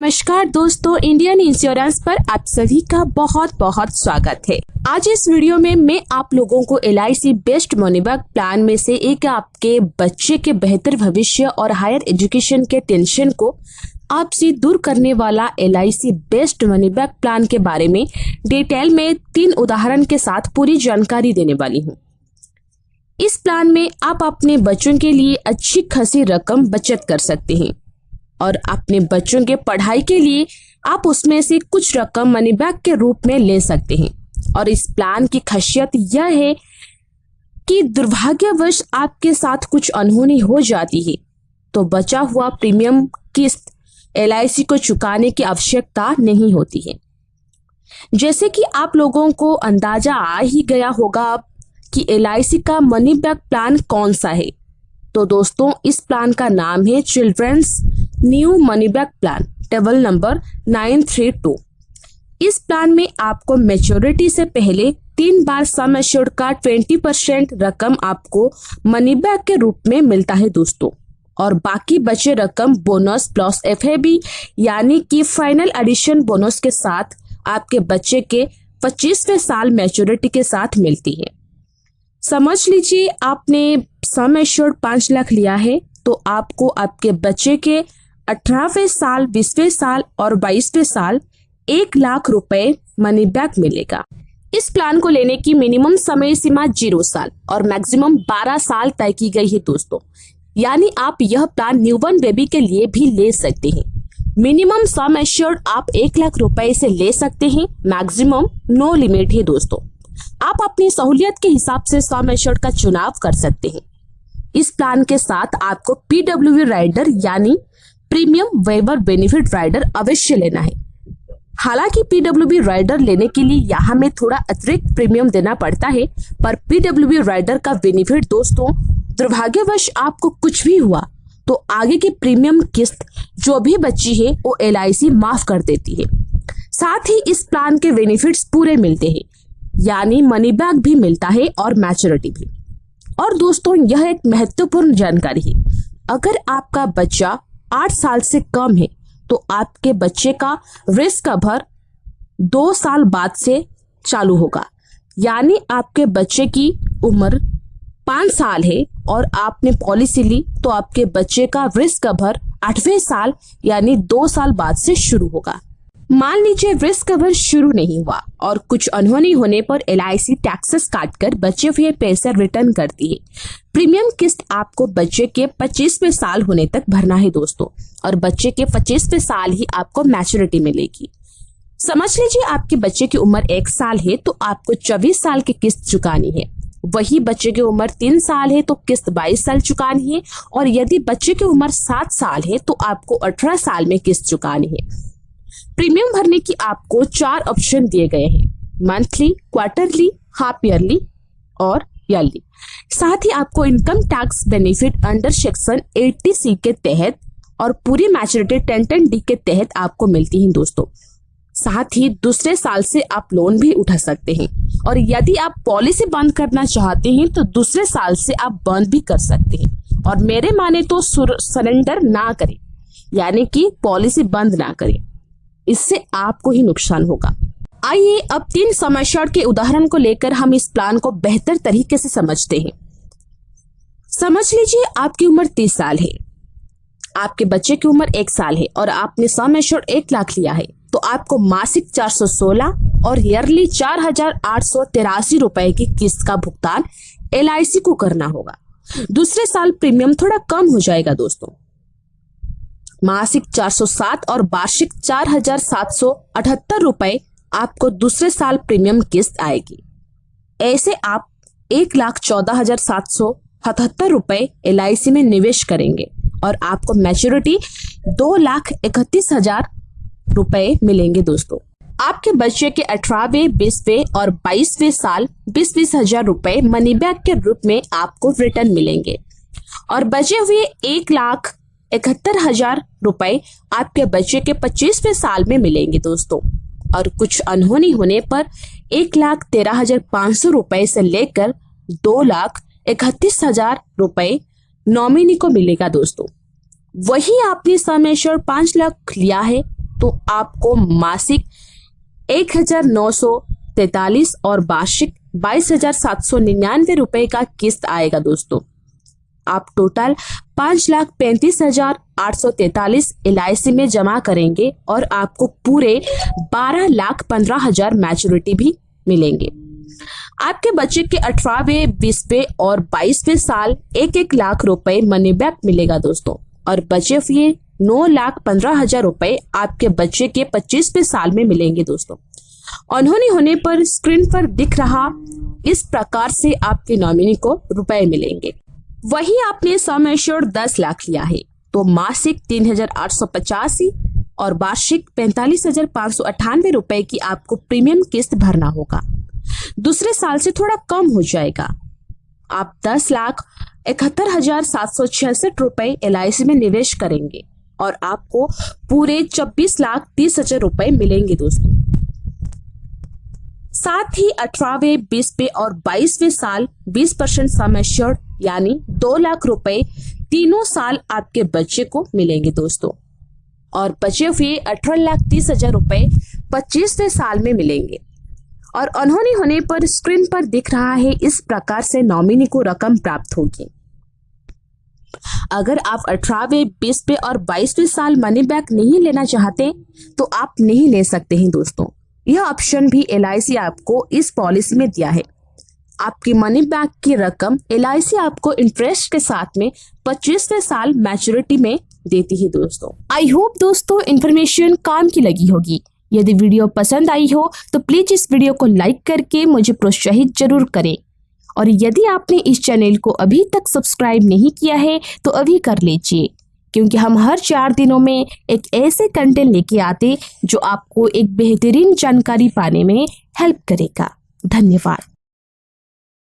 नमस्कार दोस्तों, Indian insurance पर आप सभी का बहुत बहुत स्वागत है। आज इस वीडियो में मैं आप लोगों को LIC best money back plan में से एक आपके बच्चे के बेहतर भविष्य और हायर एजुकेशन के टेंशन को आपसे दूर करने वाला LIC best money back plan के बारे में डिटेल में 3 उदाहरण के साथ पूरी जानकारी देने वाली हूँ। इस प्लान में आप अपने बच्चों के लिए अच्छी खासी रकम बचत कर सकते हैं और अपने बच्चों के पढ़ाई के लिए आप उसमें से कुछ रकम मनी बैक के रूप में ले सकते हैं। और इस प्लान की खासियत यह है कि दुर्भाग्यवश आपके साथ कुछ अनहोनी हो जाती है तो बचा हुआ प्रीमियम किस्त LIC को चुकाने की आवश्यकता नहीं होती है। जैसे कि आप लोगों को अंदाजा आ ही गया होगा कि LIC का मनी बैक प्लान कौन सा है। तो दोस्तों, इस प्लान का नाम है children's new money back plan table number 932। इस प्लान में आपको मैच्योरिटी से पहले 3 बार सम एश्योर्ड का 20% रकम आपको मनी बैक के रूप में मिलता है दोस्तों, और बाकी बचे रकम बोनस प्लस FAB यानी कि फाइनल एडिशन बोनस के साथ आपके बच्चे के 25वें साल मैच्योरिटी के साथ मिलती है। समझ लीजिए आपने सम एश्योर्ड 5 लाख लिया है तो आपको आपके बच्चे के 18वें साल, 20वें साल और 22वें साल 1 लाख रुपए मनी बैक मिलेगा। इस प्लान को लेने की मिनिमम समय सीमा 0 साल और मैक्सिमम 12 साल तय की गई है दोस्तों, यानी आप यह प्लान न्यूबॉर्न बेबी के लिए भी ले सकते हैं। मिनिमम सम एश्योर्ड आप 1 लाख रुपए से ले सकते हैं, मैक्सिमम नो लिमिट है दोस्तों। आप अपनी सहूलियत के हिसाब से सम एश्योर्ड का चुनाव कर सकते हैं। इस प्लान के साथ आपको PWB राइडर यानी प्रीमियम वेवर बेनिफिट राइडर अवश्य लेना है। हालांकि PWB राइडर लेने के लिए यहाँ में थोड़ा अतिरिक्त प्रीमियम देना पड़ता है, पर PWB राइडर का बेनिफिट दोस्तों, दुर्भाग्यवश आपको कुछ भी हुआ तो आगे की प्रीमियम किस्त जो भी बची है वो LIC माफ कर देती है। साथ ही इस प्लान के बेनिफिट्स पूरे मिलते हैं, यानी मनी बैक भी मिलता है और मैच्योरिटी भी। और दोस्तों, यह एक महत्वपूर्ण जानकारी है, अगर आपका बच्चा 8 साल से कम है तो आपके बच्चे का रिस्क कवर 2 साल बाद से चालू होगा, यानी आपके बच्चे की उम्र 5 साल है और आपने पॉलिसी ली तो आपके बच्चे का रिस्क कवर 8वें साल यानी 2 साल बाद से शुरू होगा। मान लीजिए रिस्क कवर शुरू नहीं हुआ और कुछ अनहोनी होने पर LIC टैक्सेस काटकर बचे हुए पैसे रिटर्न करती है। प्रीमियम किस्त आपको बच्चे के 25वें साल होने तक भरना है दोस्तों, और बच्चे के 25वें साल ही आपको मैच्योरिटी मिलेगी। समझ लीजिए आपके बच्चे की उम्र 1 साल है तो आपको 24 साल की किस्त चुकानी है। वही बच्चे की उम्र 3 साल है तो किस्त 22 साल चुकानी है, और यदि बच्चे की उम्र 7 साल है तो आपको 18 साल में किस्त चुकानी है। प्रीमियम भरने की आपको 4 ऑप्शन दिए गए हैं, मंथली, क्वार्टरली, हाफ ईयरली और ईयरली। साथ ही आपको income tax benefit under section 80C के तहत और पूरी मैच्योरिटी 1010D के तहत आपको मिलती है दोस्तों। साथ ही दूसरे साल से आप लोन भी उठा सकते हैं, और यदि आप पॉलिसी बंद करना चाहते हैं तो दूसरे साल से आप बंद भी कर सकते हैं। और मेरे माने तो सरेंडर ना करें, यानी कि पॉलिसी बंद ना करें, इससे आपको ही नुकसान होगा। आइए अब 3 सम एश्योर्ड के उदाहरण को लेकर हम इस प्लान को बेहतर तरीके से समझते हैं। समझ लीजिए आपकी उम्र 30 साल है, आपके बच्चे की उम्र 1 साल है और आपने सम एश्योर्ड 1 लाख लिया है तो आपको मासिक 416 और ईयरली 4883 रुपए की किस्त का भुगतान LIC को करना होगा। दूसरे साल प्रीमियम थोड़ा कम हो जाएगा दोस्तों, मासिक 407 और वार्षिक 4778 रुपए आपको दूसरे साल प्रीमियम किस्त आएगी। ऐसे आप 1,14,777 रुपए LIC में निवेश करेंगे और आपको मैच्योरिटी 2,31,000 रुपए मिलेंगे दोस्तों। आपके बच्चे के 18वें, 20वें और 22वें साल 20-20 हजार रुपए मनी बैक के रूप में आपको रिटर्न मिलेंगे, और बचे हुए 1,71,000 रुपए आपके बच्चे के 25वें साल में मिलेंगे दोस्तों। और कुछ अनहोनी होने पर 1,13,500 रुपए से लेकर 2,31,000 रुपए नॉमिनी को मिलेगा दोस्तों। वही आपने सम एश्योर्ड 5 लाख लिया है तो आपको मासिक 1943 और वार्षिक 22,799 रुपए का किस्त आएगा दोस्तों। आप टोटल 5,35,843 LIC में जमा करेंगे और आपको पूरे 12,15,000 मैच्योरिटी भी मिलेंगे। आपके बच्चे के 18वें, 20वें और 22वें साल 1-1 लाख रुपए मनी बैक मिलेगा दोस्तों, और बचे हुए 9,15,000 रुपए आपके बच्चे के 25वें साल में मिलेंगे दोस्तों। अनहोनी होने पर स्क्रीन पर दिख रहा इस प्रकार से आपके नॉमिनी को रुपए मिलेंगे। वही आपने सम एश्योर्ड 10 लाख लिया है तो मासिक 3,885 और वार्षिक 45,598 रुपए की आपको प्रीमियम किस्त भरना होगा। दूसरे साल से थोड़ा कम हो जाएगा। आप 10,71,766 रुपए LIC में निवेश करेंगे और आपको पूरे 24,30,000 रुपए मिलेंगे दोस्तों। साथ ही 18वें, 20वें और 22वें साल 20% सम एश्योर्ड यानी 2 लाख रुपए तीनों साल आपके बच्चे को मिलेंगे दोस्तों, और बचे हुए 18,30,000 रुपए 25वें साल में मिलेंगे। और अनहोनी होने पर स्क्रीन पर दिख रहा है इस प्रकार से नॉमिनी को रकम प्राप्त होगी। अगर आप 18वें, 20वें और 22वें साल मनी बैक नहीं लेना चाहते तो आप नहीं ले सकते हैं दोस्तों। यह ऑप्शन भी LIC आपको इस पॉलिसी में दिया है। आपकी मनी बैक की रकम LIC आपको इंटरेस्ट के साथ में 25वें साल मैच्योरिटी में देती है दोस्तों। आई होप दोस्तों इन्फॉर्मेशन काम की लगी होगी। यदि वीडियो पसंद आई हो तो प्लीज इस वीडियो को लाइक करके मुझे प्रोत्साहित जरूर करें, और यदि आपने इस चैनल को अभी तक सब्सक्राइब नहीं किया है तो अभी कर लीजिए, क्योंकि हम हर 4 दिनों में एक ऐसे कंटेंट लेके आते जो आपको एक बेहतरीन जानकारी पाने में हेल्प करेगा। धन्यवाद।